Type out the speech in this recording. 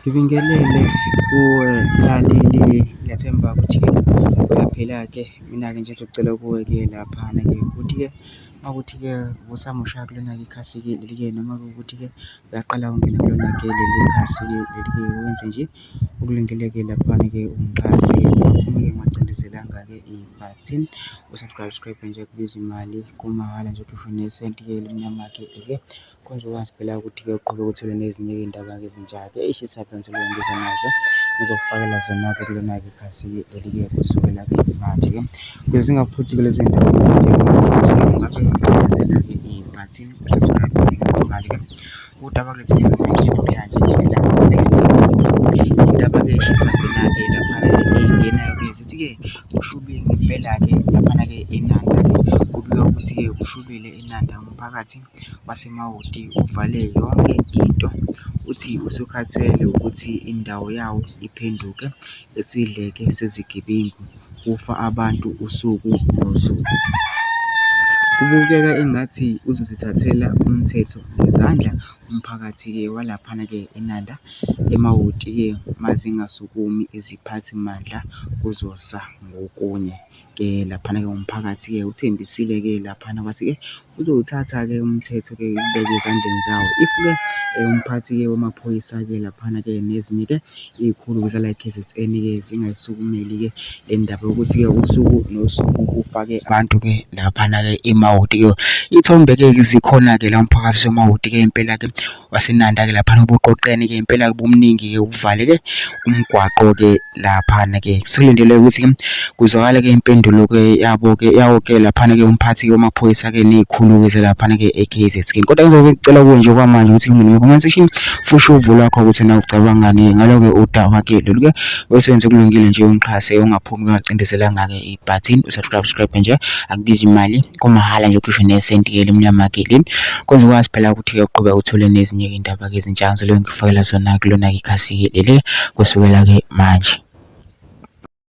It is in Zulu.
Ngibingelele kuwe mlaleli, ngiyathemba ukuthi-ke uyaphila-ke. Mina-ke nje ngizocela kuwe-ke laphana-ke ukuthi-ke mawukuthi-ke usamusha kulona-ke ikhasi-ke leli-ke, noma-ke ukuthi-ke uyaqala ungena kulona-ke leli khasi-ke leli-ke, wenze nje ukulungele-ke laphana-ke ungixhase. Uma-ke ungacindezelanga-ke i-button usubscribe nje kubiza imali kumahhala nje, ukhiphe nesenti-ke elimnyama-ke kwenza ukwazi phela ukuthi-ke uqhubeke uthole nezinye iy'ndaba-ke ezintsha-ke ey'shisa-ke ngiza nazo ngizokufakela zona-ke kulona-ke ikhasi-ke leli-ke kusukela-ke manje-ke ukuze zingakuphuthi-ke lezo y'ndaba ungabe ucindezela-ke i-button usubscribe imali-ke udaba-ke thina namhlanje indaba-ke eshisa-ke laphana-ke ey'ngenayo-ke zithi-ke ushubile ngempela-ke laphana-ke eNanda-ke, kubikwa ukuthi-ke ushubile eNanda, umphakathi waseMawoti uvale yonke into, uthi usukhathele ukuthi indawo yawo iphenduke isidleke sezigebengu, kufa abantu usuku nosuku. Kubukeka engathi uzosithathela umthetho ngezandla umphakathi-ke walaphana-ke eNanda, eMawoti-ke mazingasukumi iziphathimandla kuzosa ngokunye-ke laphana-ke umphakathi-ke uthembisile-ke laphana wathi-ke uzowuthatha-ke umthetho-ke ubeke ezandleni zawo. If-ke umphathi-ke wamaphoyisa-ke laphana-ke nezinye-ke iy'khulu zala e-KZN-ke zingayisukumeli-ke le ndaba yokuthi-ke usuku nosuku kufa-ke abantu-ke laphana-ke eMawoti-ke. Iy'thombe-ke zikhona-ke la mphakathi waseMawoti-ke impela-ke waseNanda-ke laphana ubuqoqene-ke impela-ke bubuningi-ke uvale-ke umgwaqo-ke laphana-ke. Sekulindeleke ukuthi-ke kuzwakale-ke impendulo-ke yawo-ke laphana-ke umphathi wamaphoyisa-ke ney'khulu-ke zalaphana-ke e-KZN. Kodwa ngizocela kuwe nje okwamanje ukuthi comment section fusha uvo lwakho ukuthi na ucabangani ngalo-ke udaba-ke lolu-ke osenze kulungile nje ungixhase, ungaphumi ungacindezelanga-ke i-button usubscribe nje, akubizi imali kumahhala nje, ukhishwe nesenti-ke elimnyama-ke lini kwenza ukwazi phela ukuthi-ke uqhubeke uthole nezinye iy'ndaba-ke ezintsha ngizobe ngikufakela zona kulona-ke ikhasi-ke leli kusukela-ke manje.